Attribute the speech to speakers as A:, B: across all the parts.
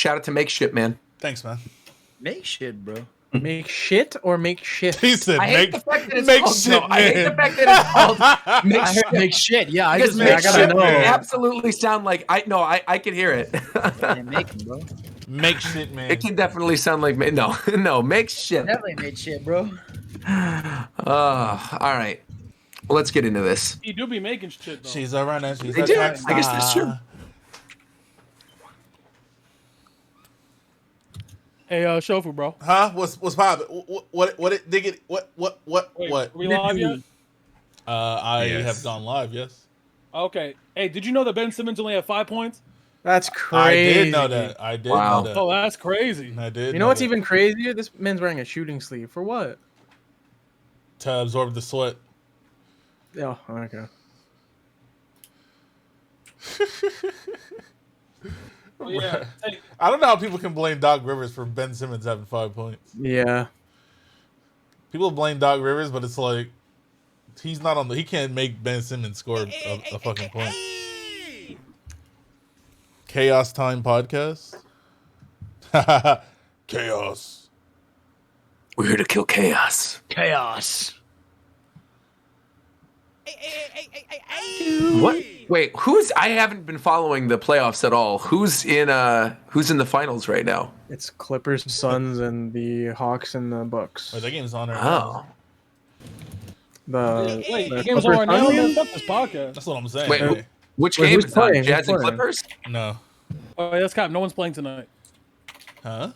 A: shout out to Make Shit, man.
B: Thanks, man.
C: Make shit, bro.
D: Make shit or make shit?
B: He said,
A: I hate the fact that it's
B: make
A: called,
B: shit,
A: no, I hate the
B: man.
A: fact that it's called Make
C: I heard
A: Shit.
C: make shit. Yeah, I
A: Because
C: just
A: Make
D: I gotta
A: Shit
D: know.
A: would absolutely sound like I can hear it.
C: make them, bro.
B: Make shit, man.
A: It can definitely sound like no, Make Shit.
C: Definitely made shit, bro.
A: All right. Let's get into this.
E: You do be making shit though.
B: She's a runner. She's
A: They
B: a
A: do.
B: track
A: I guess that's
B: star.
A: true.
E: Hey, Shofu, bro.
B: Huh? What's poppin'? What it dig it? What
E: Wait,
B: what?
E: Are we live yet?
B: I
F: Yes.
B: have gone live. Yes.
E: Okay. Hey, did you know that Ben Simmons only had 5 points?
D: That's
B: I
D: crazy.
B: did know that. I did
A: Wow.
B: know that.
E: Oh, that's crazy.
B: I did.
D: You know what's
B: that.
D: even crazier? This man's wearing a shooting sleeve. For what?
B: To absorb the sweat.
D: Oh, okay.
E: Oh, yeah. Hey,
B: I don't know how people can blame Doc Rivers for Ben Simmons having 5 points.
D: Yeah.
B: People blame Doc Rivers, but it's like he's not on the. He can't make Ben Simmons score a fucking point. Chaos Time podcast. Chaos.
A: We're here to kill chaos.
C: Chaos.
A: What? Wait, I haven't been following the playoffs at all. Who's in the finals right now?
D: It's Clippers, Suns, and the Hawks and the Bucks.
B: Wait, that game's on right
A: Oh.
D: The
E: wait,
D: the
E: the game's on right now.
D: Clippers-
E: Man, fuck this podcast.
B: That's what I'm saying.
A: Wait, which
D: Wait,
A: game
D: who's
A: is that?
D: playing?
A: Jazz
D: Who's
A: and
D: playing?
A: Clippers?
B: No.
E: Oh, yeah, that's cap. No one's playing tonight.
B: Huh?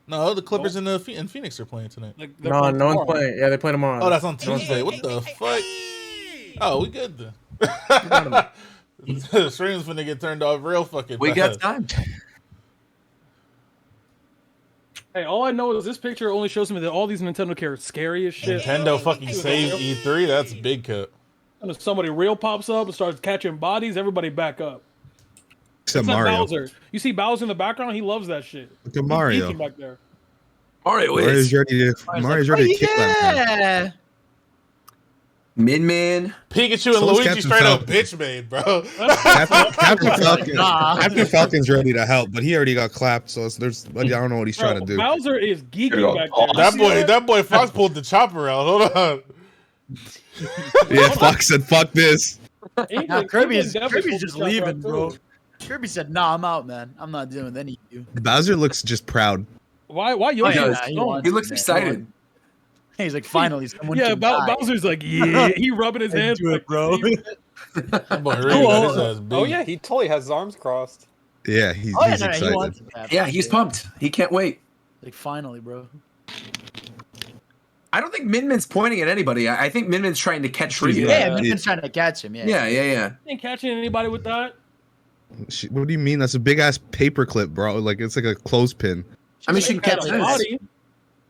B: No, the Clippers and and Phoenix are playing tonight.
E: Like, they're
D: No,
E: playing
D: no one's
E: tomorrow.
D: playing. Yeah, they play tomorrow.
B: Oh, that's on Tuesday. What the fuck? Oh, we good then. The stream's finna get turned off real fucking
A: We got
B: fast.
A: time.
E: Hey, all I know is this picture only shows me that all these Nintendo characters scary as shit.
B: Nintendo fucking saved E3. That's a big cut.
E: And if somebody real pops up and starts catching bodies, everybody back up.
F: Except
E: Except
F: Mario.
E: Bowser. You see Bowser in the background? He loves that shit.
F: Look at
E: He's
F: Mario.
E: geeking back there.
A: Mario
F: Mario's
A: is.
F: Mario's ready to kick that man.
C: Yeah.
A: Min.
B: Pikachu and
F: So is
B: Luigi
F: Captain
B: straight up
F: Falcon.
B: bitch made, bro.
F: Captain Falcon's ready to help, but he already got clapped, so there's I don't know what he's trying to do.
E: Bowser is geeking
A: Here we go.
E: back there.
A: Oh,
E: You see
B: that boy Fox pulled the chopper out. Hold on.
F: Yeah, Fox said, "Fuck this."
E: Inkling-
C: Now Kirby's
E: Inkling definitely
C: just
E: pulled the
C: leaving,
E: shot
C: bro.
E: too.
C: Kirby said, "Nah, I'm out, man. I'm not dealing with any of you."
F: Bowser looks just proud.
E: Why
C: Oh,
E: Yoshi?
C: yeah,
E: was
C: he
E: stoned?
C: wants
A: He looks
C: it, man.
A: excited.
C: He's like, finally, someone
E: Yeah,
C: can die.
E: Bowser's like, yeah, he rubbing his hands.
C: Do it, bro.
B: That boy really got his ass beat.
G: Oh yeah, he totally has his arms crossed.
F: Yeah, he's
C: Oh, yeah,
F: he's
C: no, he
F: excited.
C: wants it, man.
A: Yeah, he's pumped. He can't wait.
C: Like, finally, bro.
A: I don't think Min Min's pointing at anybody. I think Min Min's trying to catch Ryu.
C: Yeah, Minton's trying to catch him. Yeah.
A: Yeah.
E: Ain't catching anybody with that.
F: What do you mean? That's a big ass paper clip, bro. Like it's like a clothespin.
A: I mean, she can catch
E: Got a
A: this.
E: body.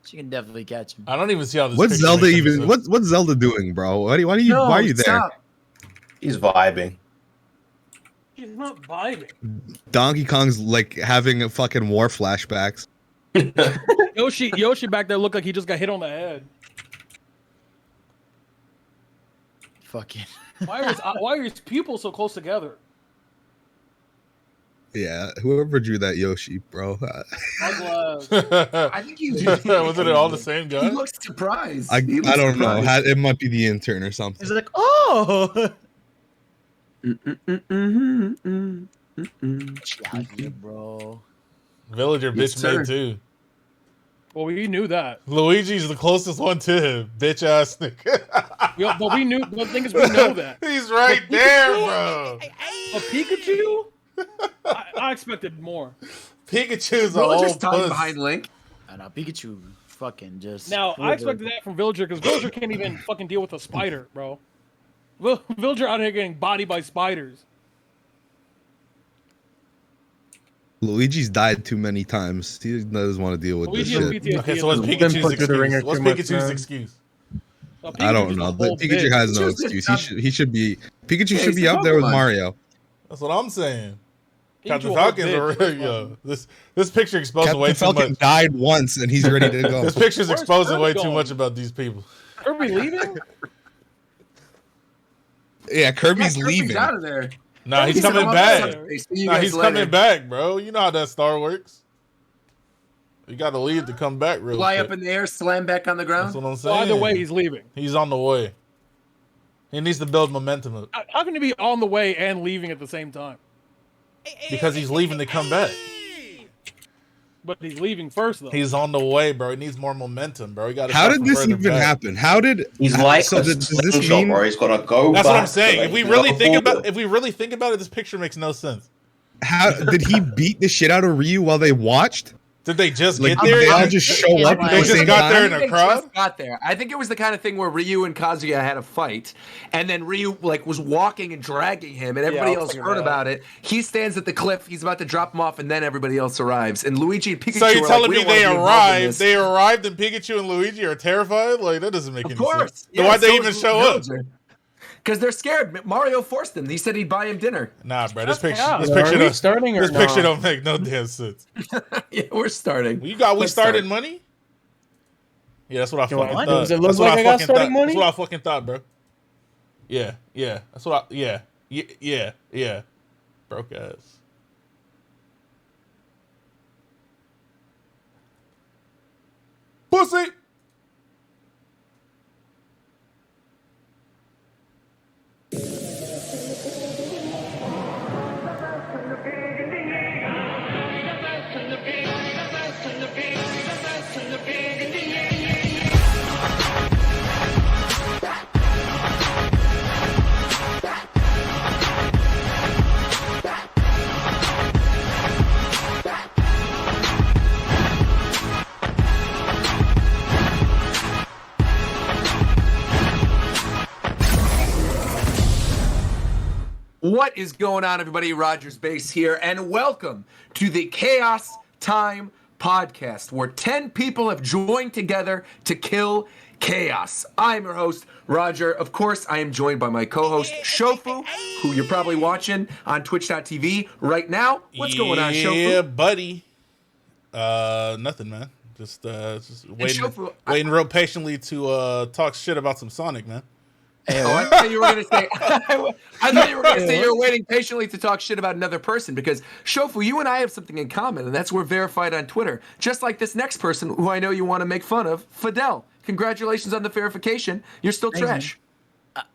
C: She can definitely catch him.
B: I don't even see how this.
F: What's
B: picture
F: Zelda
B: makes any
F: even?
B: sense.
F: What's Zelda doing, bro? Why are you there?
A: Stop.
G: He's vibing.
E: He's not vibing.
F: Donkey Kong's like having a fucking war flashbacks.
E: Yoshi back there looked like he just got hit on the head.
C: Fucking.
E: Why are his pupils so close together?
F: Yeah, whoever drew that Yoshi, bro.
E: I'm glad.
A: I think he
B: Wasn't it all the same
A: He
B: guy?
A: looks surprised.
F: I
A: He looks
F: don't know.
A: surprised.
F: It might be the intern or something.
C: He's like, oh. Out here, bro.
B: Villager
A: Yes,
B: bitch
A: sir.
B: made too.
E: Well, we knew that.
B: Luigi's the closest one to him, bitch ass nigga.
E: But we knew. The thing is, we know that.
B: He's right
E: But
B: there,
E: Pikachu-
B: bro.
E: A Pikachu? I expected more.
B: Pikachu's a
A: Villager's
B: whole
A: time
B: puss.
A: behind Link.
C: I know, Pikachu fucking just.
E: Now, I expected that from Villager because Villager can't even fucking deal with a spider, bro. Villager out here getting bodied by spiders.
F: Luigi's died too many times. He doesn't want to deal with
E: Luigi
F: this
E: has
F: shit.
E: PTSD.
B: Okay, so what's
E: He's
D: been
B: Pikachu's
D: put through the ringer
B: excuse? What's
D: too much,
B: Pikachu's
D: man.
B: excuse?
F: I don't know. But Pikachu has no
A: Pikachu's
F: excuse.
A: not-
F: He should be. Pikachu
A: Yeah,
F: should
A: he's
F: be
A: a
F: up there with
A: Pokemon.
F: Mario.
B: That's what I'm saying.
E: Pikachu
B: Captain
E: a
B: Falcon's
E: whole
B: a
E: bitch.
B: real, yo. This picture exposes way
F: Captain
B: too
F: Falcon
B: much.
F: died once and he's ready to go.
B: This picture's
E: Where's
B: exposing
E: Kirby
B: way too
E: going?
B: much about these people.
E: Are we leaving?
F: Yeah, Kirby's
A: Yeah,
F: leaving.
A: out of there.
B: Nah, he's
A: He's
B: coming
A: on
B: back.
A: Sunday. See you
B: Nah,
A: guys
B: he's
A: later.
B: coming back, bro. You know how that star works. You got to leave to come back real
A: Fly
B: quick.
A: up in the air, slam back on the
B: That's
A: ground.
B: what I'm
E: So
B: saying.
E: either way, he's leaving.
B: He's on the way. He needs to build momentum up
E: How can he be on the way and leaving at the same time?
B: because he's leaving to come back.
E: But he's leaving first, though.
B: He's on the way, bro. He needs more momentum, bro. He got.
F: How did this even happen? How did
G: He's like
F: so
G: a
F: does this
G: slingshot,
F: mean
G: bro. He's got to go.
B: That's what I'm
G: back
B: saying.
G: so
B: If
G: that
B: we
G: he can
B: really
G: go
B: think about,
G: forward.
B: if we really think about it, this picture makes no sense.
F: how did he beat the shit out of Ryu while they watched?
B: Did they just
F: Like
B: get
F: did
B: there?
F: they all just show up at
B: They
F: the
B: just
F: same
B: got there
F: time?
B: in
A: They
B: a crowd.
A: just got there. I think it was the kind of thing where Ryu and Kazuya had a fight, and then Ryu like was walking and dragging him, and everybody
G: I'll
A: else
G: figure
A: heard
G: that out.
A: about it. He stands at the cliff. He's about to drop him off, and then everybody else arrives. And Luigi and Pikachu.
B: So you're
A: are
B: telling
A: like, we
B: me
A: don't wanna
B: they
A: be involved in
B: arrived?
A: this.
B: They arrived, and Pikachu and Luigi are terrified? Like that doesn't make any
A: Of
B: sense.
A: course.
B: Then why'd they even show up?
A: Because they're scared. Mario forced them. He said he'd buy him dinner.
B: Nah, bro. This picture.
E: Yeah.
B: This
E: Are
B: picture.
E: we
B: Don't,
E: starting or
B: this picture
E: no?
B: don't make no damn sense.
A: Yeah, we're starting.
B: We
A: Let's
B: started
A: start.
B: money. Yeah, that's what I
C: Yo,
B: fucking
C: what?
B: thought.
C: Does it look
B: That's what
C: like I got
B: fucking
C: starting
B: thought.
C: money?
B: That's what I fucking thought, bro. Yeah. That's what I. Yeah. Broke ass. Pussy.
A: What is going on, everybody? Rogers Base here, and welcome to the Chaos Time Podcast, where 10 people have joined together to kill chaos. I'm your host, Roger. Of course, I am joined by my co-host, Shofu, who you're probably watching on twitch.tv right now. What's going on, Shofu?
B: Yeah, buddy. Nothing, man. Just waiting,
A: Shofu,
B: waiting real patiently to talk shit about some Sonic, man.
A: Oh, I thought you were going to say. I thought you were going to say you were waiting patiently to talk shit about another person because Shofu, you and I have something in common, and that's we're verified on Twitter. Just like this next person, who I know you want to make fun of, Fidel. Congratulations on the verification. You're still trash.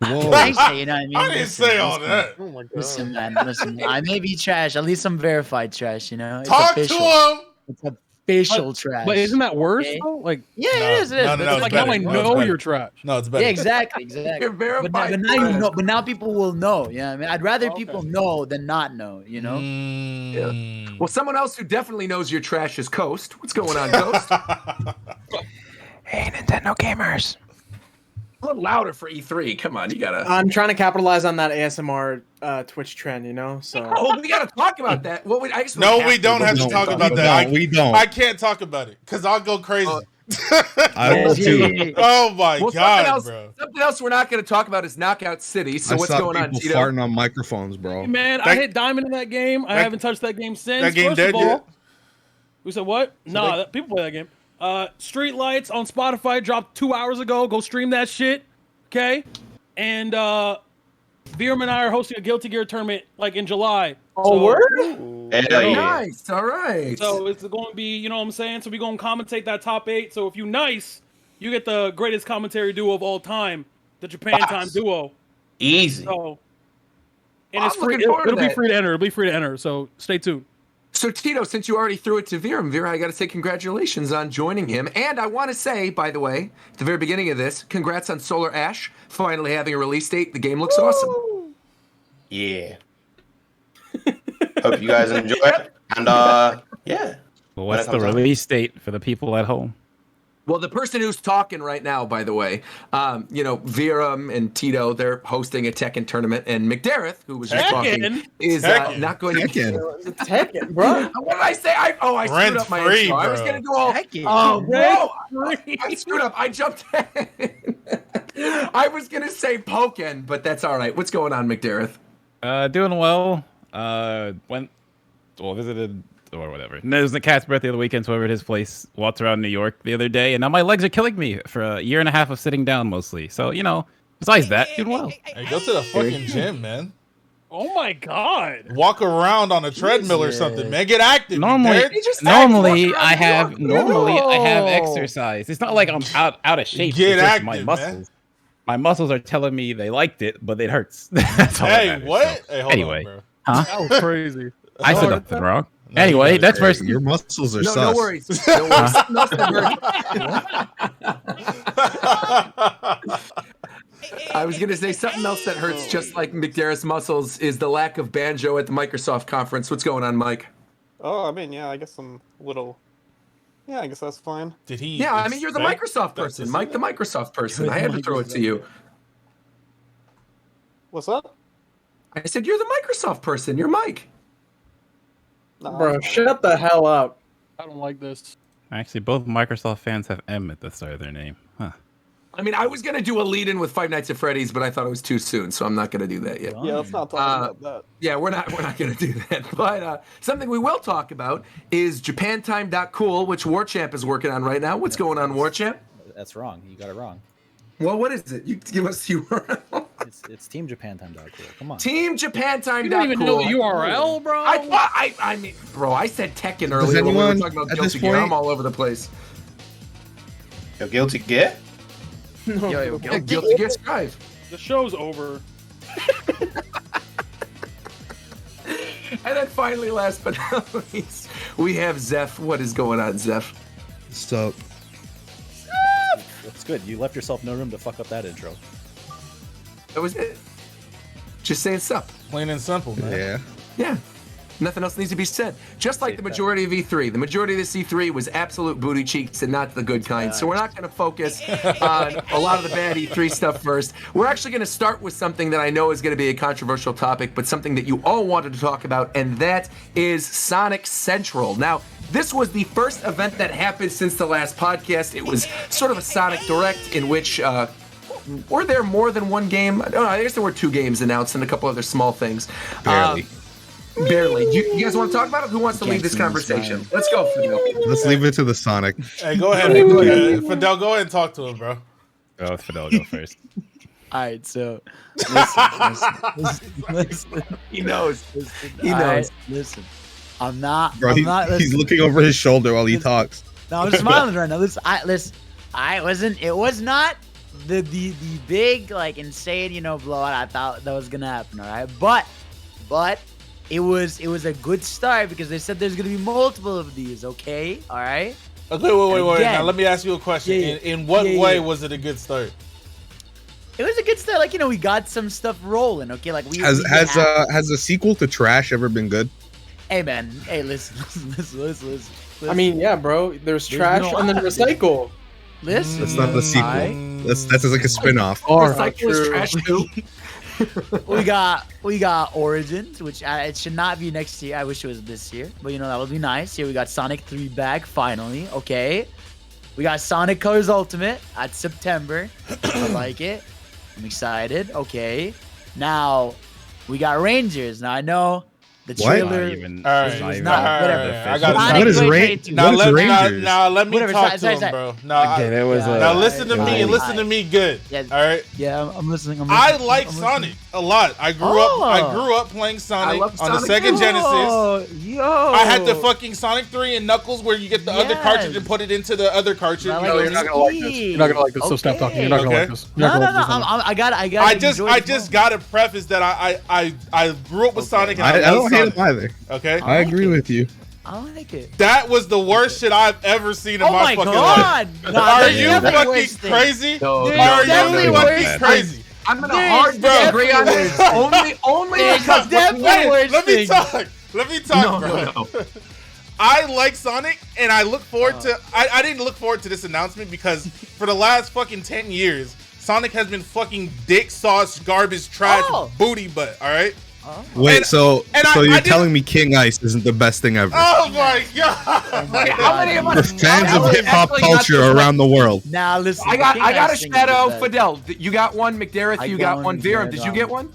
F: Whoa.
C: Thanks, you know what I mean?
B: I didn't say all that.
G: Oh my god.
C: Listen, man, listen. I may be trash. At least I'm verified trash, you know? It's
B: Talk to
C: official.
B: him.
C: It's official trash.
E: But isn't that worse,
C: Okay.
E: though? Like,
C: Yeah,
B: No,
C: it is. It is.
B: no,
C: but
B: no,
C: it's
B: it's
E: like
B: better.
E: now I
B: No, it's
E: know
B: better.
E: you're trash.
B: No, it's better.
C: Yeah, exactly.
A: You're verified.
C: But now you know. But now people will know. Yeah, I mean, I'd rather people know than not know. You know.
B: Mm.
A: Well, someone else who definitely knows you're trash is Coast. What's going on, Coast?
D: Hey, Nintendo gamers.
A: A little louder for E3. Come on, you gotta.
D: I'm trying to capitalize on that ASMR Twitch trend, you know. So
A: Oh, we gotta talk about that. Well, I guess
B: No,
A: have
B: we don't
A: to,
B: have
A: but
B: to
A: we
B: talk
A: don't.
B: about that.
F: We don't.
B: I can't talk about it because I'll go crazy.
F: I will too.
B: Oh my
A: Well,
B: god, bro.
A: something else we're not going to talk about is Knockout City. So
F: I
A: what's
F: saw
A: going on,
F: people
A: Tito?
F: farting on microphones, bro.
E: Man, I hit diamond in that game. I haven't touched that game since.
B: That game
E: First
B: dead
E: of all,
B: yet?
E: we said what? Nah, people play that game. Street Lights on Spotify dropped 2 hours ago. Go stream that shit. Okay? And Virum and I are hosting a Guilty Gear tournament like in July.
G: Hell yeah.
A: Nice. All right.
E: So it's going to be, you know what I'm saying? So we're going to commentate that top 8. So if you nice, you get the greatest commentary duo of all time, the Japan Time duo.
G: Easy.
E: So, and
A: I'm
E: it's free.
A: looking forward to
E: It'll be
A: that.
E: free to enter. It'll be free to enter. So stay tuned.
A: So Tito, since you already threw it to Virum, I got to say congratulations on joining him. And I want to say, by the way, at the very beginning of this, congrats on Solar Ash finally having a release date. The game looks awesome.
G: Yeah. Hope you guys enjoy it. And yeah.
H: Well, what's
G: When it
H: the
G: comes out.
H: release date for the people at home?
A: Well, the person who's talking right now, by the way, Virum and Tito, they're hosting a Tekken tournament, and McDareth, who was just talking,
E: Tekken?
A: is
B: Tekken.
A: not going to.
F: Tekken.
D: Tekken, bro.
A: What did I say? I screwed up my
B: Rent-free,
A: intro. I was
B: bro.
A: going to go all.
C: Tekken.
A: Oh, bro! I screwed up. I jumped in. I was going to say Pokken, but that's all right. What's going on, McDareth?
H: Doing well. Visited or whatever. And it was the cat's birthday of the weekend, so over at his place, walked around New York the other day, and now my legs are killing me for a year and a half of sitting down mostly. So, besides that, doing well.
B: Hey, go to the fucking gym, man.
E: Oh my god.
B: Walk around on a treadmill or something, man. Get active.
H: Normally,
B: you nerd.
H: normally I have
C: No.
H: exercise. It's not like I'm out of shape.
B: Get
H: it's just
B: active,
H: my
B: man.
H: muscles. My muscles are telling me they liked it, but it hurts. That's all that
B: Hey,
H: matters,
B: what?
H: so.
B: Hey, hold
H: Anyway,
B: on, bro.
H: huh?
E: That was crazy.
H: I said nothing wrong.
B: No,
H: Anyway,
B: you
H: that's
B: guys-
H: first.
F: Your muscles are
A: No,
F: sus.
A: no worries. No worries. Something else that hurts. I was gonna say something else that hurts, just like McDarris' muscles, is the lack of banjo at the Microsoft conference. What's going on, Mike?
I: Oh, I mean, yeah, I guess I'm a little. Yeah, I guess that's fine.
B: Did he?
A: Yeah, I mean you're the
B: expect
A: Microsoft
B: that to
A: person,
B: see
A: Mike. The
B: that?
A: Microsoft person.
C: You're
A: I
C: the
A: had to throw it to
C: Microsoft.
A: you.
I: What's up?
A: I said you're the Microsoft person. You're Mike.
I: Nah,
D: Bro,
I: I'm fine.
D: shut the hell up.
E: I don't like this.
H: Actually, both Microsoft fans have M at the start of their name. Huh.
A: I mean, I was gonna do a lead-in with Five Nights at Freddy's, but I thought it was too soon, so I'm not gonna do that yet.
I: Yeah, let's not talk about that.
A: Yeah, we're not gonna do that. But something we will talk about is JapanTime.cool, which Warchamp is working on right now. What's going on, Warchamp?
J: That's wrong. You got it wrong.
A: Well, what is it? You give us the URL.
J: It's teamjapantime.cool. Come on.
A: TeamJapanTime.cool.
E: You don't even know the URL, bro.
A: I mean, bro, I said Tekken earlier when we were
F: anyone
A: talking about
F: at this
A: Guilty Gear.
F: point-
A: I'm all over the place.
G: You're guilty gear?
C: Yo,
A: Yeah, Guilty Gear Strive.
E: The show's over.
A: And then finally, last but not least, we have Zeph. What is going on, Zeph?
F: So
J: That's good. You left yourself no room to fuck up that intro.
A: That was it. Just saying sup.
B: Plain and simple, man.
F: yeah.
A: Yeah. Nothing else needs to be said. Just like the majority of E3. The majority of this E3 was absolute booty cheeks and not the good kind. So we're not going to focus on a lot of the bad E3 stuff first. We're actually going to start with something that I know is going to be a controversial topic, but something that you all wanted to talk about, and that is Sonic Central. Now, this was the first event that happened since the last podcast. It was sort of a Sonic Direct in which were there more than one game? I don't know. I guess there were 2 games announced and a couple other small things.
F: Barely.
A: Barely. You guys want to talk about it? Who wants to lead this conversation? Let's go, Fidel.
F: Let's leave it to the Sonic.
B: Hey, go ahead. Fidel, go ahead and talk to him, bro.
H: Oh, Fidel, go first.
C: All right, so listen.
A: He knows. He
C: All
A: knows.
C: right, listen. I'm not.
F: Bro,
C: I'm not.
F: he's
C: Listen,
F: looking over his shoulder while he talks.
C: no, I'm smiling right now. Listen. It was not the big like insane blowout I thought that was gonna happen. All right, but it was a good start because they said there's gonna be multiple of these. Okay, all right.
B: Okay, wait.
C: Again.
B: Now let me ask you a question.
C: Yeah,
B: In what
C: yeah,
B: way
C: yeah.
B: was it a good start?
C: It was a good start. Like we got some stuff rolling. Okay, like we
F: Has
C: we
F: has a sequel to Trash ever been good?
C: Hey man, hey listen.
D: I mean, yeah, bro. There's trash
C: no-
D: and then recycle.
C: Listen.
F: That's not the sequel.
C: Alright.
F: That's like a spin-off.
A: Recycle is trash too.
C: We got Origins, which it should not be next year. I wish it was this year, but that would be nice. Here we got Sonic 3 back finally. Okay, we got Sonic Colors Ultimate at September. I like it. I'm excited. Okay, now we got Rangers. Now I know the
F: What?
C: trailer.
B: All
C: It
B: right,
C: was not- whatever.
B: I got
C: Sonic
F: What is
C: Colors
F: Ra-
C: 22.
B: Now
F: What is
B: let
F: Rangers?
B: now let me
C: Whatever,
B: talk
C: sorry,
B: to him,
C: sorry.
B: bro. No,
H: Okay, there was
B: now listen to me and
C: Alright.
B: listen to me good.
C: Yeah.
B: All right.
C: Yeah, I'm listening.
B: I like Sonic a lot. I grew up playing Sonic
A: love
B: on the
A: Sonic
B: Sega
A: too.
B: Genesis.
C: Yo,
B: I had the fucking Sonic 3 and Knuckles where you get the other
C: Yes.
B: cartridge and put it into the other cartridge.
C: I
B: you
C: like
B: know,
C: it.
D: you're not gonna like this. You're not gonna like this. So stop talking. You're not gonna
B: Okay.
D: like this. You're
C: No,
D: not
C: no,
D: gonna
C: no.
D: like this.
C: I got.
B: I just gotta preface that I grew up with Sonic and
F: I
B: I love
F: don't hate
B: Sonic.
F: him either.
B: Okay,
F: I agree with you.
C: I like it.
B: that was the worst shit I've ever seen in
C: Oh
B: my
C: my
B: fucking
C: god!
B: life.
C: Nah,
B: Are
C: there's
B: you
C: definitely
B: fucking
C: worse things.
B: crazy?
A: No,
C: There's
B: Are
C: definitely
B: you
C: worse
B: fucking
C: things.
B: crazy?
A: I'm gonna
C: There's
A: hard disagree on this. Only
C: There's
A: because
C: definitely
B: Wait,
C: worse
B: let me
C: things.
B: talk. Let me talk, bro.
A: no.
B: I like Sonic, and I look forward to. I didn't look forward to this announcement because for the last fucking 10 years, Sonic has been fucking dick sauce, garbage, trash,
C: Oh.
B: booty butt. All right.
F: Wait,
B: And-
F: so
B: and
F: so
B: I
F: you're
B: didn't-
F: telling me King Ice isn't the best thing ever?
B: Oh my god!
A: How many of us?
F: Fans
A: how
F: of
A: many
F: hip hop
A: actually got
F: culture
A: this
F: around the world.
C: Now listen.
A: I got a
C: thing is
A: shadow.
C: the best.
A: Fidel, you got one. McDareth,
C: I
A: you
C: got
A: got
C: one,
A: one. Viram,
C: McDareth,
A: did you
C: got
A: get
C: one.
A: one?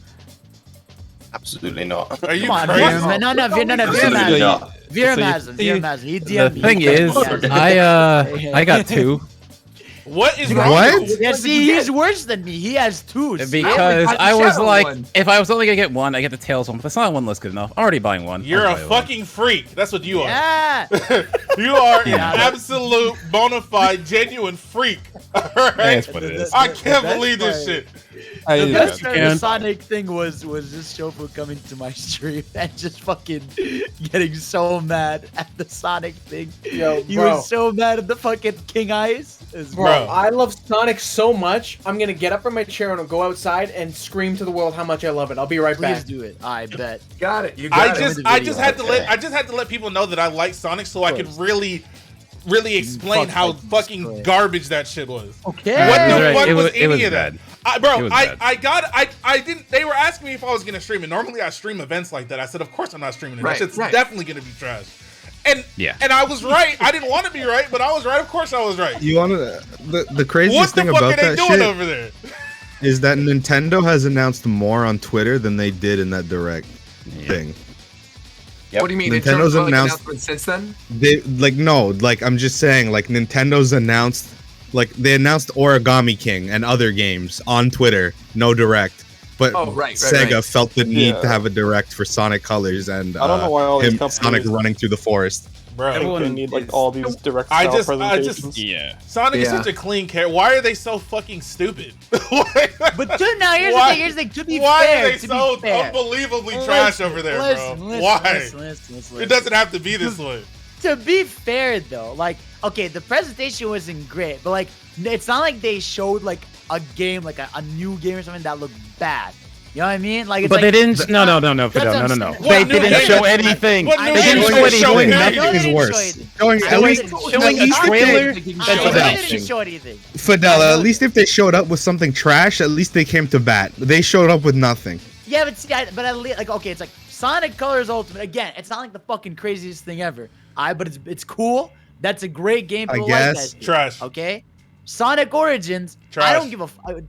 G: Absolutely not.
B: Are you
C: Come on,
B: crazy?
C: Viram. No, Viram
G: Absolutely
C: has it. Viram
G: not.
C: has it. Viram has it. He
H: The
C: DM'd me.
H: thing
C: He
H: is,
C: has it.
H: I got 2.
B: What is
A: You
B: wrong?
F: What?
B: with you?
C: Yeah,
A: What did
C: see,
A: you
C: he's
A: get?
C: worse than me. He has 2. see?
H: Because
A: got the
H: I was
A: Shadow
H: like,
A: one.
H: if I was only gonna get one, I get the Tails one. But the Sonic one looks good enough. I'm already buying one.
B: You're
H: I'll
B: a
H: buy one.
B: fucking freak. That's what you are.
C: Yeah.
B: You are an
H: Yeah.
B: absolute bona fide, genuine freak. All right?
H: That's what it is.
B: I can't
C: best
B: believe this
C: part-
B: shit.
C: The best
E: you
C: part of the
E: can.
C: Sonic thing was just Shofu coming to my stream and just fucking getting so mad at the Sonic thing.
K: Yo,
C: He
K: bro.
C: was so mad at the fucking King Ice. It's
K: Bro,
B: Bro.
K: I love Sonic so much. I'm gonna get up from my chair and I'll go outside and scream to the world how much I love it. I'll be right
C: Please
K: back.
C: do it. I bet.
A: Got it. You
B: I
A: got it.
B: just had to let people know that I like Sonic so I could really explain
C: Fuck,
B: how
C: like,
B: fucking
C: destroy it.
B: garbage that shit was.
C: Okay.
B: What the
H: Right,
B: fuck
H: it
B: was
H: was- it
B: any
H: was
B: of that?
H: bad.
B: I
H: was
B: they were asking me if I was gonna stream it. Normally I stream events like that. I said, of course I'm not streaming it.
A: Right,
B: That shit's
A: right.
B: definitely gonna be trash. And
H: Yeah.
B: and I was right. I didn't want to be right, but I was right. Of course I was right.
F: You want to the
B: What
F: craziest
B: the
F: thing
B: fuck are
F: about
B: they
F: that
B: doing
F: shit
B: over there?
F: is that Nintendo has announced more on Twitter than they did in that direct thing.
G: Yep.
A: What do you mean?
F: Nintendo's
A: in terms of, like,
F: announced-
A: announcements since then?
F: They I'm just saying Nintendo's announced they announced Origami King and other games on Twitter, no direct. But
A: Oh, right,
F: Sega
A: right.
F: felt the need
I: Yeah.
F: to have a direct for Sonic Colors and
I: I don't know why all these
F: him,
I: companies
F: Sonic running through the forest.
B: Bro,
I: they need like all these direct
B: I
I: style
B: just-
I: presentations.
H: Yeah.
B: Sonic is
A: Yeah.
B: such a clean character. Why are they so fucking stupid?
C: But dude, now here's
B: Why-
C: the thing. Here's the thing. To be
B: Why
C: fair,
B: are they
C: to
B: so
C: be fair,
B: unbelievably
C: Listen,
B: trash over there,
C: listen,
B: bro?
C: listen,
B: Why?
C: listen.
B: It doesn't have to be this way.
C: To be fair though, okay, the presentation wasn't great, but it's not like they showed a game, a new game or something that looked bad. You know what I mean? It's
H: But they didn't. No, Fidel,
C: That's
H: no.
C: what I'm
H: They
C: saying.
B: What
H: didn't
B: new
H: show
B: game?
H: anything.
B: What
H: They
B: new
H: didn't
B: game
H: show
B: did they show
H: anything.
B: him?
F: Nothing is
C: didn't
F: worse.
C: show anything.
F: Showing
C: I
F: at least
C: didn't show
H: Showing a
F: least if they-
H: trailer.
C: I
H: That's
C: know
H: about
C: they didn't
H: it.
C: show anything.
F: Fidel, at least if they showed up with something trash, at least they came to bat. They showed up with nothing.
C: Yeah, but see, but at least okay, it's Sonic Colors Ultimate. Again, it's not the fucking craziest thing ever. But it's cool. That's a great game.
F: I
C: People like
F: guess.
C: that shit,
B: Trash.
C: Okay. Sonic Origins.
B: Trash.
C: I don't give a.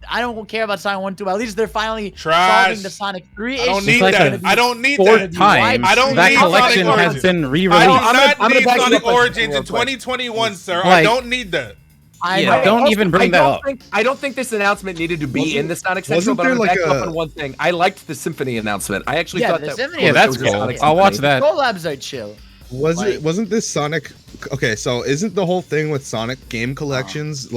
C: I don't care about Sonic 1, 2. But at least they're finally
B: Trash.
C: solving the Sonic 3
B: I don't
C: issue.
B: need
H: like
B: that.
H: a
B: I don't need
H: Fourth
B: that.
H: time,
B: I don't
H: that
B: need
H: collection
B: Sonic
H: has
B: Origins.
H: been
B: I do
H: re-released.
B: not
A: gonna
B: need
A: back you
B: Sonic
A: up on
B: Origins
A: something
B: in
A: real quick.
B: 2021, sir. I
H: Like-
B: don't need that.
C: I
H: Yeah,
C: know.
H: don't
A: Also,
H: even bring that up.
A: I don't think this announcement needed to be in the Sonic Central,
F: wasn't
A: but I'm
F: there
A: gonna back
F: like
A: you up
F: a-
A: on one thing. I liked the Symphony announcement. I actually
C: Yeah,
A: thought
C: the
A: that.
C: Symphony
H: Yeah,
C: was
H: that's
C: a
H: cool.
C: Sonic
H: I'll watch
C: Symphony.
H: that.
C: Collabs are chill.
F: Wasn't this Sonic? Okay, so isn't the whole thing with Sonic game collections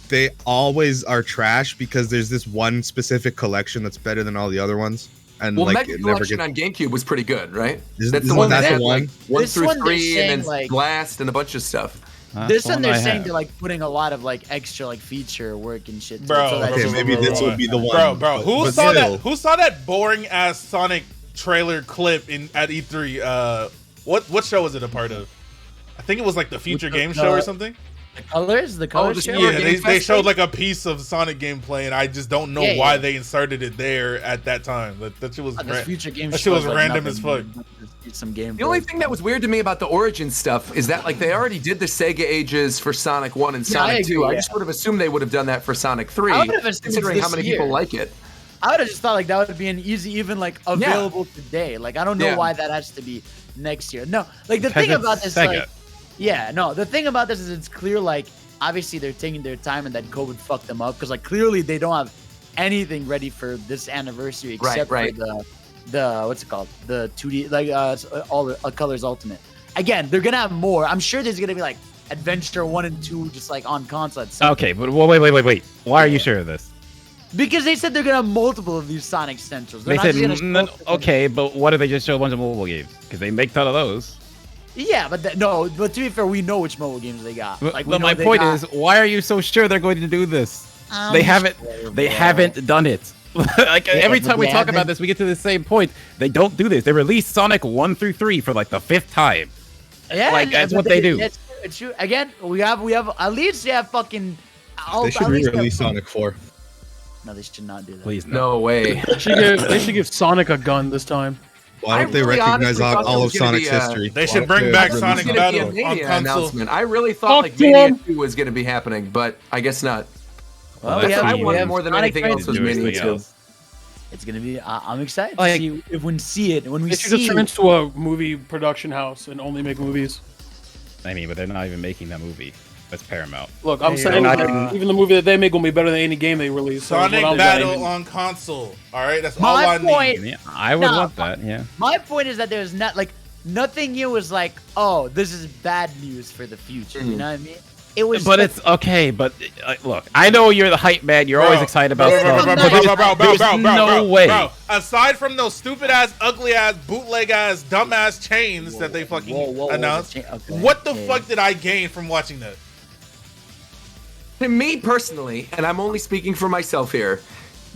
F: they always are trash because there's this one specific collection that's better than all the other ones, and
A: Well, Mega
F: it never
A: Collection
F: gets.
A: on GameCube was pretty good, right?
F: Isn't
A: That's the
F: that
A: one
F: the
A: that had
F: one?
A: 1
C: This
A: through
C: one they're
A: 3,
C: saying,
A: and then Blast and a bunch of stuff.
C: This
H: one
C: one they're
H: I
C: saying
H: have.
C: they're putting a lot of extra feature work and shit. to it,
B: Bro,
C: so that
F: Okay,
C: just-
F: maybe this would be the one.
B: Bro, who
F: but
B: saw
F: still.
B: that? Who saw that boring ass Sonic trailer clip at E3? What show was it a part of? I think it was the Future Game Show or something.
C: The colors
A: the
C: show?
A: Summer
B: Yeah,
A: Game
B: they
A: Fest
B: showed
A: thing?
B: a piece of Sonic gameplay, and I just don't know
C: Yeah,
B: why
C: yeah.
B: they inserted it there at that time. That shit was
C: This future game
B: that
C: show
B: shit was
C: like
B: random
C: nothing,
B: as fuck.
C: just some gameplay.
A: The only thing that was weird to me about the Origin stuff is that they already did the Sega ages for Sonic 1 and
C: Yeah, I
A: Sonic 2.
C: agree,
A: I
C: yeah.
A: just would have assumed they would have done that for Sonic 3,
C: I would have assumed
A: considering how
C: this
A: many
C: year.
A: people like it.
C: I would have just thought that would be an easy, even available today. I don't know
A: Yeah.
C: why that has to be next year. No, the
H: Because
C: thing
H: it's
C: about this,
H: Sega.
C: the thing about this is it's clear, obviously they're taking their time and that COVID fucked them up because clearly they don't have anything ready for this anniversary except
A: Right.
C: for the what's it called, the 2D all the Colors Ultimate. Again, they're gonna have more. I'm sure there's gonna be Adventure 1 and 2 just on console. at some
H: Okay, but wait. Why are you sure of this?
C: Because they said they're gonna have multiple of these Sonic Centrals. They're
H: They
C: not
H: said,
C: just gonna show-
H: okay, but what if they just show a bunch of mobile games? Because they make a ton of those.
C: Yeah, but but to be fair, we know which mobile games they got.
H: But
C: We know
H: my
C: they
H: point
C: got-
H: is, why are you so sure they're going to do this?
C: I'm
H: They haven't.
C: sure,
H: They
C: bro.
H: haven't done it. Every
C: but
H: time we
C: they
H: talk about
C: haven't-
H: this, we get to the same point. They don't do this. They release Sonic 1 through 3 for the 5th time.
C: Yeah,
H: that's
C: but
H: what they do.
C: That's true. Again, we have at least they have fucking.
F: They should re-release Sonic 4.
C: No, they should not do that.
H: Please,
A: No way.
E: They should give Sonic a gun this time.
F: Why don't
A: I
F: they
A: really
F: recognize
A: honestly thought
F: all
A: there
F: of
A: was gonna
F: Sonic's
A: be a-
F: history?
B: They
F: Why
B: should
F: don't
B: bring
F: they
B: back
F: release
B: Sonic
A: It was gonna be a
B: Battle on
A: Mania
B: console.
A: announcement. I really thought
E: Fuck to
A: Mania
E: 'em.
A: 2 was going to be happening, but I guess not.
C: Well,
H: That's
C: we have,
A: I
C: we
A: wanted
C: have
A: more than
C: Sonic
A: anything else
C: fans
A: was
H: do
A: Mania
H: anything
A: 2.
H: else.
C: It's gonna be. I'm excited
H: Like-
C: to see if we see it. When we
E: They should just
C: see
E: turn
C: it,
E: into a movie production house and only make movies.
H: I mean, but they're not even making that movie. That's Paramount.
E: Look, I'm
C: Hey,
E: saying
H: uh,
E: even the movie that they make gonna be better than any game they release. So
B: Sonic
E: what I'm
B: Battle
E: saying.
B: on console. All right, that's
C: My
B: all I
C: point-
B: need.
H: Yeah, I would want that. Yeah.
C: My point is that there's not like nothing here was like, oh, this is bad news for the future. You know what I mean? It was.
H: But it's okay. But look, I know you're the hype man. You're always excited about stuff. There's no way.
B: Bro, aside from those stupid ass, ugly ass, bootleg ass, dumb ass chains that they fucking announced, what the fuck did I gain from watching that?
A: To me personally, and I'm only speaking for myself here,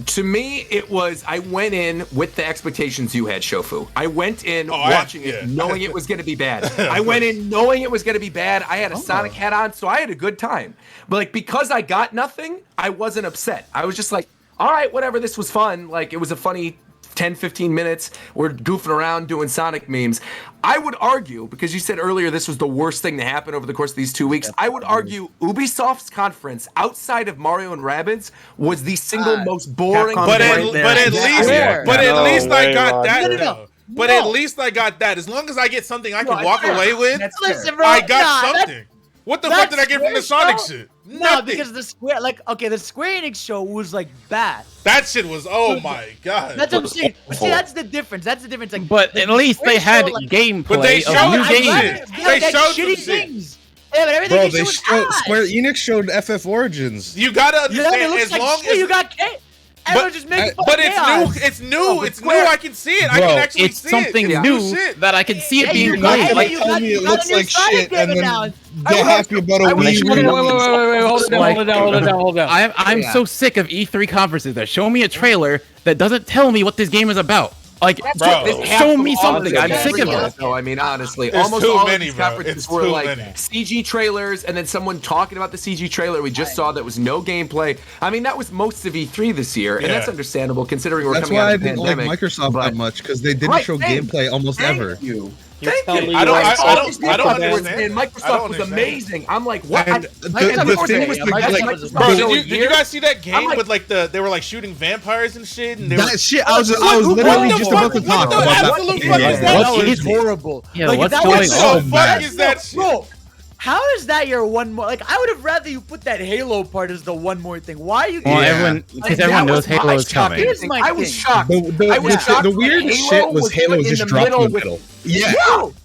A: to me it was, I went in with the expectations you had, Shofu. I went in watching it knowing it was going to be bad. I went in knowing it was going to be bad. I had a Sonic hat on, so I had a good time. But like, because I got nothing, I wasn't upset. I was just like, all right, whatever, this was fun. Like, it was a funny 10, 15 minutes. We're goofing around doing Sonic memes. I would argue, because you said earlier this was the worst thing to happen over the course of these 2 weeks, I would argue Ubisoft's conference outside of Mario and Rabbids was the single most boring.
B: But at least I got that. But at least I got that. As long as I get something I can walk away with, I got something. What the fuck did I get from the Sonic shit?
C: No, because the Square, the Square Enix show was like bad.
B: That shit was, oh my god.
C: That's what I'm saying. But see, that's the difference. Like,
H: but at least they had gameplay
B: but they showed
H: of new
B: shit.
H: games.
B: They showed
C: shitty things. Yeah, but everything
F: Bro,
C: they showed
F: Square Enix showed FF Origins.
B: You gotta understand, as long as
C: you got
B: but it's new. It's new. I can see it. I can actually see it.
H: It's something new that I can see it being played.
F: Like, tell me it looks like shit, and then get happy about a Wii U.
E: Wait, hold it down.
H: I'm so sick of E3 conferences that show me a trailer that doesn't tell me what this game is about. Like, show me something. I'm sick of it.
A: No, I mean, honestly,
B: There's
A: almost
B: too
A: all
B: many,
A: of these
B: bro.
A: conferences
B: It's
A: were
B: too
A: like
B: many.
A: CG trailers, and then someone talking about the CG trailer we just saw that was no gameplay. I mean, that was most of E3 this year, and that's understandable considering we're
F: That's
A: coming
F: why
A: out
F: I
A: of the
F: didn't like
A: pandemic.
F: Microsoft that much, because they didn't show gameplay almost ever.
A: Thank you.
B: I don't understand.
A: And Microsoft was amazing. I'm like, what?
F: And the thing with
B: bro, did you guys see that game with like they were like shooting vampires and shit? And they
F: that shit, I was literally just about to talk about that.
B: Absolute fuck is that
C: It's horrible.
H: Yeah,
C: like,
H: what's
C: that
H: going
C: was
H: on?
B: What the fuck is that shit?
C: Bro, how is that your one more? Like, I would have rather you put that Halo part as the one more thing. Why are you?
H: Well, because everyone knows Halo is coming.
A: I was shocked.
F: I was shocked. The weird shit was Halo was just dropped in the middle. Yeah.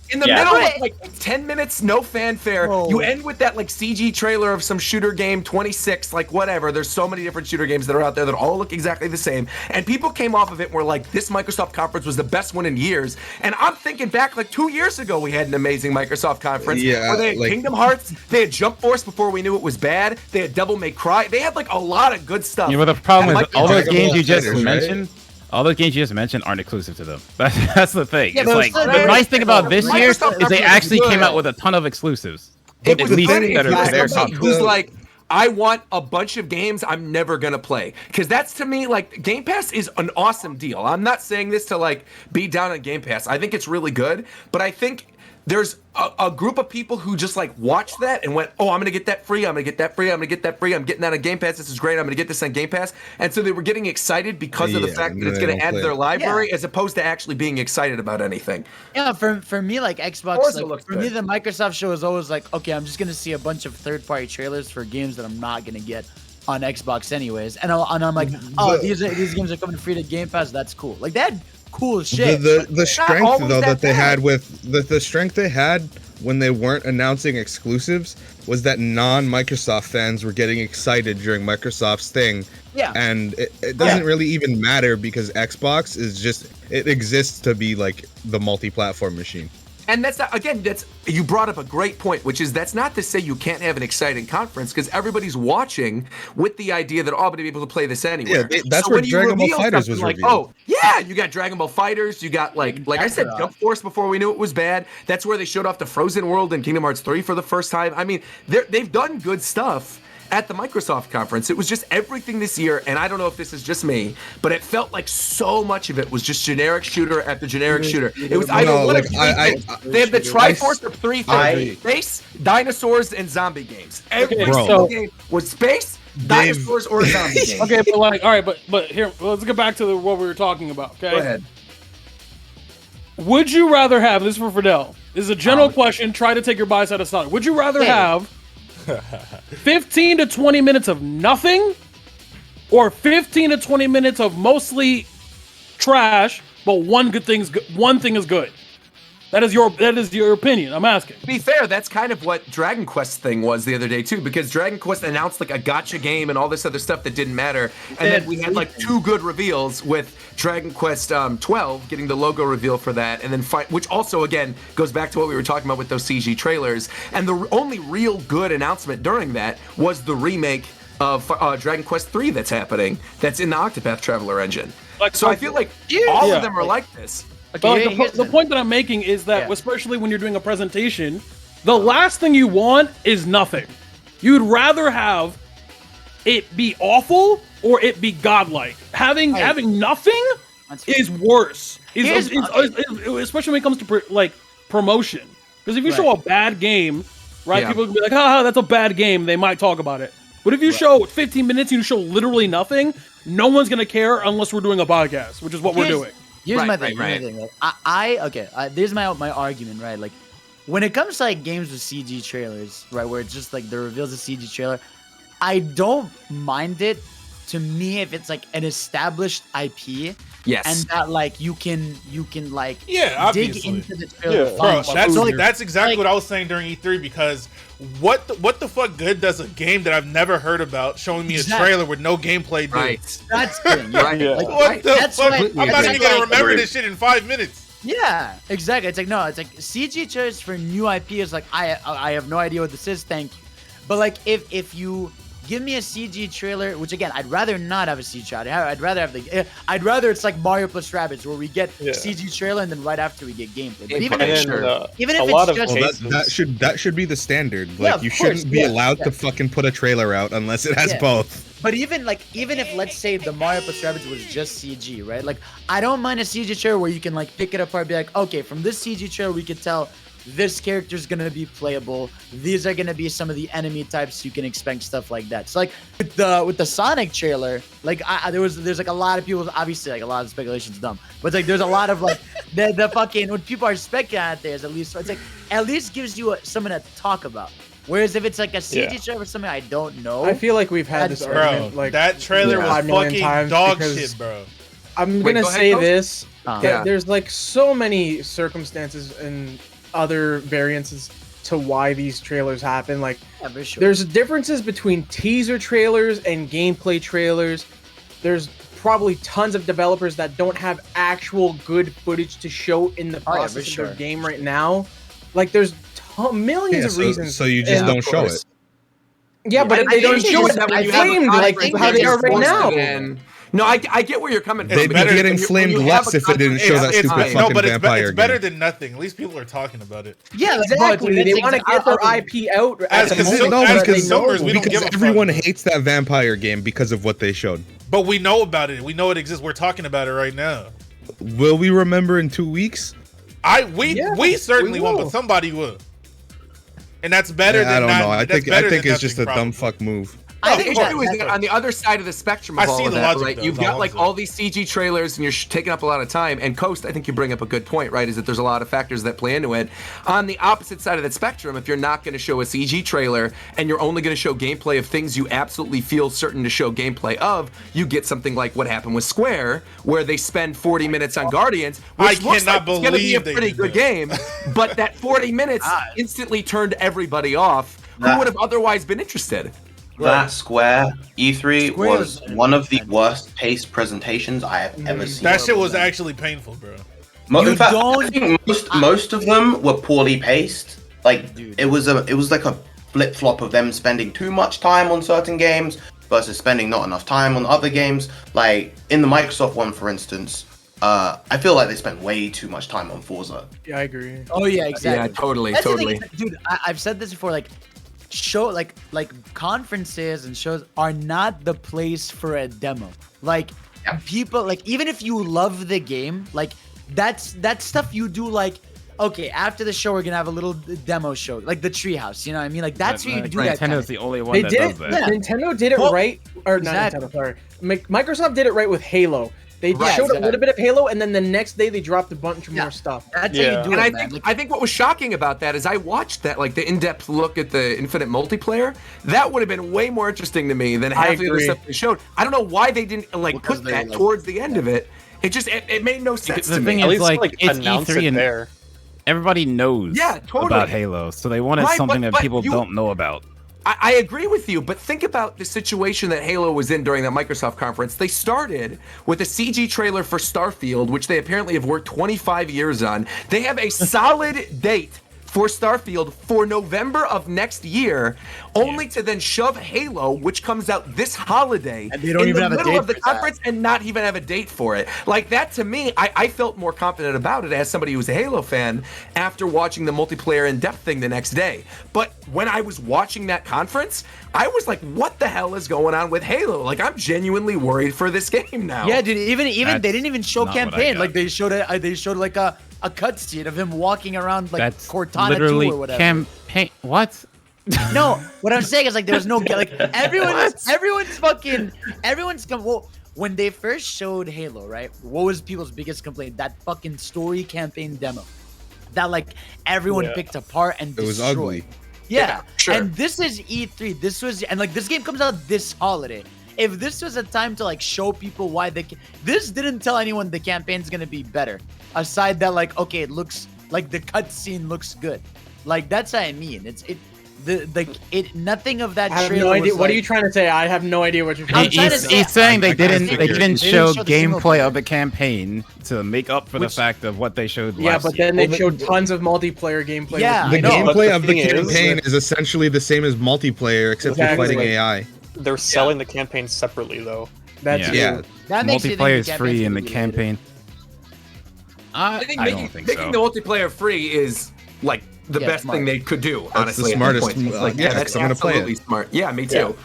A: In the middle of like 10 minutes, no fanfare. You end with that like CG trailer of some shooter game, 26, like whatever. There's so many different shooter games that are out there that all look exactly the same. And people came off of it and were like, this Microsoft conference was the best one in years. And I'm thinking back like 2 years ago, we had an amazing Microsoft conference. Where they had Kingdom Hearts, they had Jump Force before we knew it was bad. They had Devil May Cry. They had like a lot of good stuff.
H: You know, the problem is all those games you just mentioned. All those games you just mentioned aren't exclusive to them. That's the thing.
C: Yeah,
H: it's like the nice thing about this year is they actually came out with a ton of exclusives. At least that are for their console.
A: Who's like, I want a bunch of games I'm never gonna play, because that's to me like Game Pass is an awesome deal. I'm not saying this to like be down on Game Pass. I think it's really good, but I think there's a group of people who just like watched that and went, oh, I'm gonna get that free, I'm gonna get that free, I'm gonna get that free, I'm getting that on Game Pass, this is great, I'm gonna get this on Game Pass. And so they were getting excited because of the fact that it's gonna add to their library, as opposed to actually being excited about anything.
C: Yeah, for me, like Xbox, like, for me, the Microsoft show is always like, okay, I'm just gonna see a bunch of third-party trailers for games that I'm not gonna get on Xbox anyways, and I'm like, oh, these games are coming free to Game Pass, that's cool. Like that. Cool shit.
F: The strength though that they had with the strength they had when they weren't announcing exclusives was that non-Microsoft fans were getting excited during Microsoft's thing.
C: Yeah.
F: And it doesn't really even matter because Xbox is just, it exists to be like the multi-platform machine.
A: And that's not, again, that's, you brought up a great point, which is that's not to say you can't have an exciting conference, because everybody's watching with the idea that, oh, I'm going to be able to play this anywhere.
F: Yeah, that's where Dragon Ball Fighters was
A: like,
F: revealed.
A: oh, yeah, you got Dragon Ball Fighters, you got like I said, Jump Force before we knew it was bad. That's where they showed off the Frozen World in Kingdom Hearts 3 for the first time. I mean, they've done good stuff at the Microsoft conference. It was just everything this year, and I don't know if this is just me, but it felt like so much of it was just generic shooter after generic shooter. It was either one of three things. They had the Triforce of three things: space, dinosaurs, and zombie games. Every single game was space, dinosaurs, or zombie games.
E: Okay, but like, all right, but here, let's get back to what we were talking about. Okay.
A: Go ahead.
E: Would you rather have, this is for Fidel, this is a general question, try to take your bias out of Sonic. Would you rather have 15 to 20 minutes of nothing, or 15 to 20 minutes of mostly trash, but one thing is good. That is your opinion. I'm asking.
A: To be fair, that's kind of what Dragon Quest thing was the other day too, because Dragon Quest announced like a gotcha game and all this other stuff that didn't matter, and then we had like 2 good reveals with Dragon Quest 12 getting the logo reveal for that, and then which also again goes back to what we were talking about with those CG trailers. And the only real good announcement during that was the remake of Dragon Quest 3 that's happening. That's in the Octopath Traveler engine. So I feel like all of them are like this.
E: Okay, but the point that I'm making is that, especially when you're doing a presentation, the last thing you want is nothing. You'd rather have it be awful or it be godlike. Having nothing is worse. Especially when it comes to promotion. Because if you show a bad game, right, people can be like, haha, that's a bad game. They might talk about it. But if you show 15 minutes and you show literally nothing, no one's going to care unless we're doing a podcast, which is what we're doing.
C: Here's my thing. There's my argument, right? Like, when it comes to like games with CG trailers, right, where it's just like the reveals a CG trailer, I don't mind it. To me, if it's like an established IP, and that like you can like dig into the trailer.
B: Bro, that's exactly what I was saying during E3, because what the fuck good does a game that I've never heard about showing me a trailer with no gameplay do?
C: Right. That's good.
B: What the fuck? I'm not even gonna remember this shit in 5 minutes.
C: Yeah, exactly. It's like CG trailers for new IP is like I have no idea what this is. Thank you. But like if you give me a CG trailer, which again, I'd rather not have a CG trailer. I'd rather it's like Mario plus Rabbids, where we get CG trailer and then right after we get gameplay. But even if
F: that should be the standard. Like, you shouldn't be allowed to fucking put a trailer out unless it has both.
C: But even if let's say the Mario plus Rabbids was just CG, right? Like, I don't mind a CG trailer where you can like pick it apart, and be like, okay, from this CG trailer we could tell this character's gonna be playable. These are gonna be some of the enemy types you can expect, stuff like that. So like with the Sonic trailer, like there's like a lot of people, obviously like a lot of speculation's dumb, but it's like there's a lot of like the fucking what people are speculating out there is at least, so it's like at least gives you something to talk about. Whereas if it's like a CG trailer or something I don't know,
D: I feel like we've had this argument. Like
B: that trailer was fucking dog shit, bro.
D: I'm gonna say this. That there's like so many circumstances and other variances to why these trailers happen. Like, there's differences between teaser trailers and gameplay trailers. There's probably tons of developers that don't have actual good footage to show in the process of their game right now. Like, there's millions of reasons.
F: So you just don't show it.
D: Yeah, but they don't show it flamed like how they are right now.
A: No, I get where you're coming from.
F: They'd be getting flamed less if it didn't show that stupid fucking vampire.
B: It's better than nothing. At least people are talking about it.
D: Yeah, exactly. They want to get their IP out.
B: As consumers, we don't give a fuck.
F: Everyone hates that vampire game because of what they showed.
B: But we know about it. We know it exists. We're talking about it right now.
F: Will we remember in 2 weeks?
B: We certainly won't, but somebody will. And that's better than
F: I don't know. I think it's
B: just
F: a dumb fuck move.
A: I think on the other side of the spectrum of all of that, right? You've got like all these CG trailers and you're taking up a lot of time. And Coast, I think you bring up a good point, right? Is that there's a lot of factors that play into it. On the opposite side of that spectrum, if you're not going to show a CG trailer and you're only going to show gameplay of things you absolutely feel certain to show gameplay of, you get something like what happened with Square, where they spend 40 minutes on Guardians, which looks like it's going to be a pretty good game, but that 40 minutes instantly turned everybody off who would have otherwise been interested.
G: That Square E3 was one of the worst paced presentations I have ever seen.
B: That shit was actually painful, bro.
G: In fact, I think most of them were poorly paced. Like, it was like a flip flop of them spending too much time on certain games versus spending not enough time on other games. Like in the Microsoft one, for instance, I feel like they spent way too much time on Forza.
D: Yeah, I agree.
C: Oh yeah, exactly.
A: Yeah, totally.
C: Dude, I've said this before. Like, conferences and shows are not the place for a demo. Like, people, like, even if you love the game, like that's stuff you do. Like, okay, after the show we're gonna have a little demo show, like the Treehouse. You know what I mean? Like, that's where you do that.
H: Nintendo's the only one that does that.
D: Nintendo did it right, or not Nintendo. Sorry, Microsoft did it right with Halo. They showed a little bit of Halo, and then the next day they dropped a bunch more stuff.
C: That's how you do
A: and
C: it,
A: I think what was shocking about that is I watched that, like the in-depth look at the Infinite multiplayer. That would have been way more interesting to me than half the other stuff they showed. I don't know why they didn't put that towards the end of it. It just it made no sense to me.
H: The thing is, like it's E3 and
I: there.
H: Everybody knows about Halo, so they wanted something that people don't know about.
A: I agree with you, but think about the situation that Halo was in during that Microsoft conference. They started with a CG trailer for Starfield, which they apparently have worked 25 years on. They have a solid date for Starfield for November of next year, only to then shove Halo, which comes out this holiday,
C: and they don't even have a date
A: of the conference and not even have a date for it. Like that, to me, I felt more confident about it as somebody who's a Halo fan after watching the multiplayer in-depth thing the next day. But when I was watching that conference, I was like, what the hell is going on with Halo? Like, I'm genuinely worried for this game now.
C: Yeah, dude, even they didn't even show campaign. Like they showed like a cutscene of him walking around like
H: That's
C: Cortana
H: literally
C: 2 or whatever.
H: campaign. What?
C: No, what I'm saying is like there was no like everyone's well, when they first showed Halo, right? What was people's biggest complaint? That fucking story campaign demo that like everyone picked apart and destroyed.
F: It was ugly.
C: Yeah,
A: sure.
C: And this is E3. This game comes out this holiday. If this was a time to like show people why this didn't tell anyone the campaign's gonna be better. Aside that, like, okay, it looks like the cutscene looks good. Like that's what I mean. Nothing of that.
D: I have no idea. What are you trying to say? I have no idea what you're trying to say.
H: He's saying they didn't show gameplay of the campaign to make up for the fact of what they showed last year.
D: Yeah, but then they showed tons of multiplayer gameplay.
C: Yeah,
F: the gameplay of the campaign is essentially the same as multiplayer, except you're fighting AI.
I: They're selling the campaign separately, though.
D: That's
H: multiplayer is free in the campaign.
A: I think making
H: so.
A: the multiplayer free is like the best thing they could do. Honestly,
F: that's the smartest.
A: Like, that's
F: I'm gonna play
A: absolutely
F: it.
A: smart. Yeah, me too.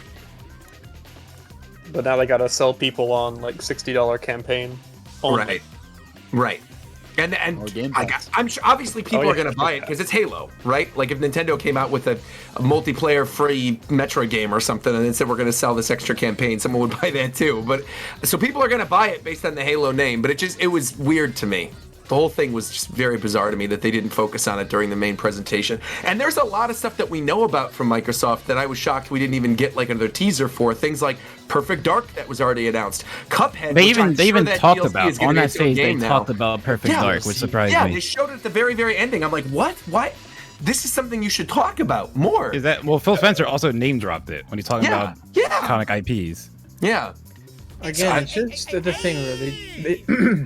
I: But now they gotta sell people on like $60 campaign. Only.
A: Right. And I'm sure obviously people are gonna buy it because it's Halo, right? Like if Nintendo came out with a multiplayer free Metroid game or something and then said we're gonna sell this extra campaign, someone would buy that too. But so people are gonna buy it based on the Halo name, but it was weird to me. The whole thing was just very bizarre to me that they didn't focus on it during the main presentation. And there's a lot of stuff that we know about from Microsoft that I was shocked we didn't even get like another teaser for. Things like Perfect Dark that was already announced. Cuphead.
H: They even talked about on that stage. They talked about Perfect Dark, which surprised me.
A: Yeah, they showed it at the very, very ending. I'm like, what? Why? This is something you should talk about more.
H: Is that Phil Spencer also name dropped it when he's talking about iconic IPs.
A: Yeah.
D: Again, it's just the thing where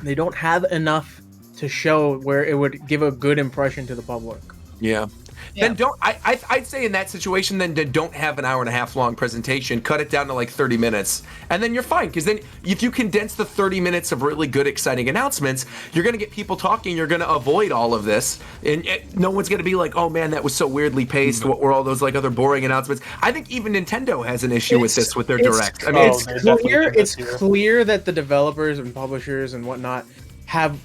D: they don't have enough to show where it would give a good impression to the public.
A: Yeah. Then I'd say in that situation, then don't have an hour and a half long presentation. Cut it down to like 30 minutes, and then you're fine. Because then if you condense the 30 minutes of really good, exciting announcements, you're gonna get people talking. You're gonna avoid all of this, and no one's gonna be like, "Oh man, that was so weirdly paced." What were all those like other boring announcements? I think even Nintendo has an issue with this with their direct. I mean,
D: it's clear that the developers and publishers and whatnot have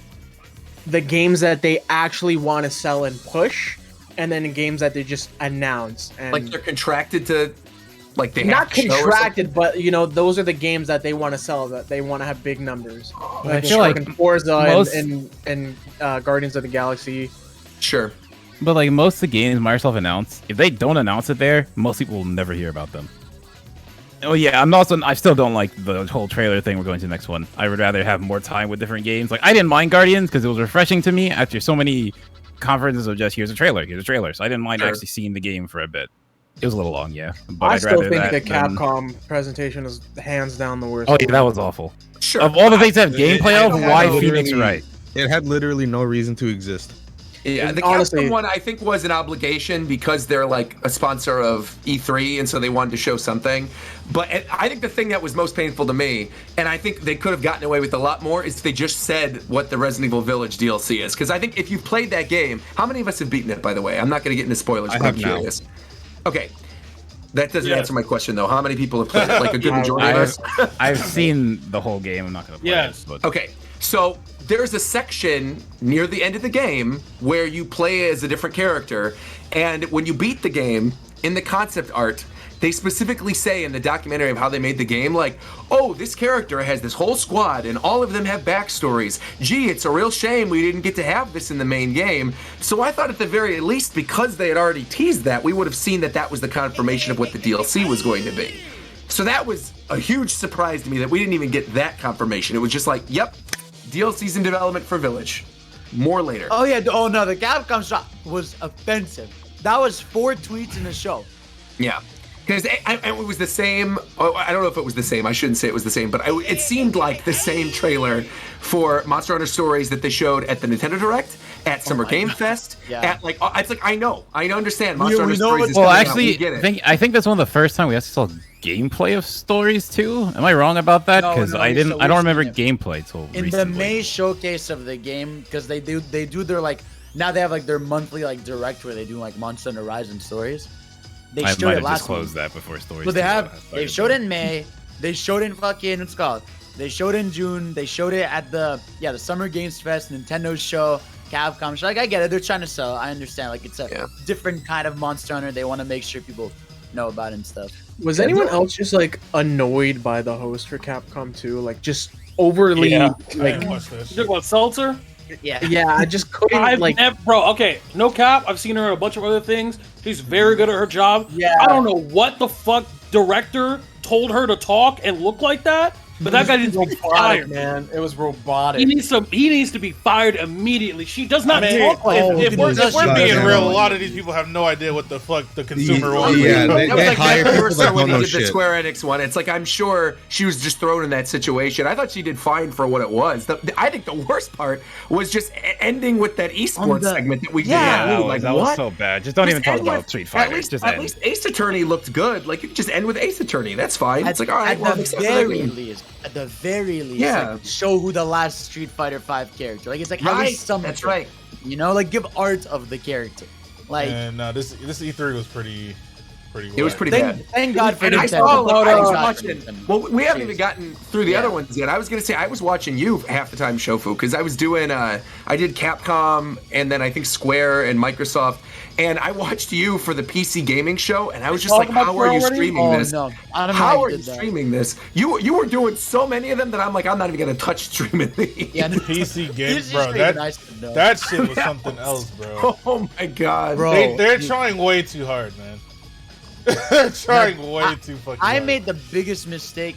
D: the games that they actually want to sell and push. And then in games that they just announce, and
A: like they're contracted to, like they
D: not contracted, but those are the games that they want to sell, that they want to have big numbers.
H: I feel like
D: Forza and Guardians of the Galaxy.
A: Sure,
H: but like most of the games Microsoft announced, if they don't announce it there, most people will never hear about them. Oh yeah, I still don't like the whole trailer thing. We're going to the next one. I would rather have more time with different games. Like I didn't mind Guardians because it was refreshing to me after so many conferences of just here's a trailer. So I didn't mind actually seeing the game for a bit. It was a little long, yeah. But
D: I still think the Capcom presentation is hands down the worst.
H: Oh yeah, that was awful.
A: Sure.
H: Of all the things that have gameplay of, why Phoenix Wright?
F: It had literally no reason to exist.
A: Yeah, the Capcom one I think was an obligation because they're like a sponsor of E3 and so they wanted to show something. But I think the thing that was most painful to me, and I think they could have gotten away with a lot more, is if they just said what the Resident Evil Village DLC is. Because I think if you've played that game, how many of us have beaten it, by the way? I'm not going to get into spoilers, but I'm curious. Okay. That doesn't answer my question, though. How many people have played it? Like a good majority of us?
H: I've seen the whole game. I'm not going to play it. But...
A: Okay. So there's a section near the end of the game where you play as a different character. And when you beat the game, in the concept art, they specifically say in the documentary of how they made the game, like, oh, this character has this whole squad and all of them have backstories. Gee, it's a real shame we didn't get to have this in the main game. So I thought at the very least, because they had already teased that, we would have seen that that was the confirmation of what the DLC was going to be. So that was a huge surprise to me that we didn't even get that confirmation. It was just like, yep, DLC's in development for Village. More later.
C: Oh yeah, oh no, the Capcom shot was offensive. That was 4 tweets in the show.
A: Yeah. Because it was the same. Oh, I don't know if it was the same. I shouldn't say it was the same, but it seemed like the same trailer for Monster Hunter Stories that they showed at the Nintendo Direct, at Summer Game Fest. Yeah. At like, it's like I understand Monster Hunter Stories.
H: Well, actually, I think that's one of the first time we actually saw gameplay of Stories too. Am I wrong about that? Because I don't remember gameplay till recently.
C: In the May showcase of the game, because they do their like now they have like their monthly like direct where they do like Monster Hunter Rise and Stories. They
H: I
C: showed
H: might
C: it
H: have
C: last
H: disclosed
C: month.
H: that before Stories.
C: But they showed it in May. They showed it in fucking what's it called? They showed it in June. They showed it at the Summer Games Fest, Nintendo show, Capcom show. Like I get it, they're trying to sell. I understand. Like it's a different kind of Monster Hunter. They want to make sure people know about it and stuff.
D: Was anyone else just like annoyed by the host for Capcom 2? Like just overly like
E: you talking about Seltzer?
D: Yeah, I just couldn't
E: bro, okay, no cap. I've seen her in a bunch of other things. She's very good at her job.
D: Yeah.
E: I don't know what the fuck director told her to talk and look like that. But that guy needs to be fired,
D: man. It was robotic.
E: He needs to be fired immediately. She does not talk like
B: if we're being real, a lot of these people have no idea what the fuck the consumer wants.
F: Yeah,
A: that was like
F: hire people that
A: when
F: don't
A: he
F: know
A: did the
F: shit.
A: Square Enix one. It's like I'm sure she was just thrown in that situation. I thought she did fine for what it was. I think the worst part was just ending with that esports segment that we did.
H: that
A: Like,
H: was so bad. Just don't even talk about Street Fighter.
A: At least Ace Attorney looked good. Like you could just end with Ace Attorney. That's fine. It's like all right.
C: At the very least, like, show who the last Street Fighter 5 character. Like it's like at least something.
A: That's right.
C: You know, like give art of the character. Like
B: no, this E3 was pretty.
A: It was pretty bad.
C: Thank God for
A: and
C: Nintendo.
A: I was watching. Well, we haven't even gotten through the other ones yet. I was gonna say I was watching you half the time, Shofu, because I was doing. I did Capcom and then I think Square and Microsoft, and I watched you for the PC gaming show, and I was just like, "How are you streaming this?
C: No. I don't know
A: how are you streaming this? You were doing so many of them that I'm like, I'm not even gonna touch streaming these."
C: Yeah,
B: PC game, bro. That shit was something else, bro.
A: Oh my god,
B: bro. They're trying way too hard, man. They're trying way too fucking hard.
C: I made the biggest mistake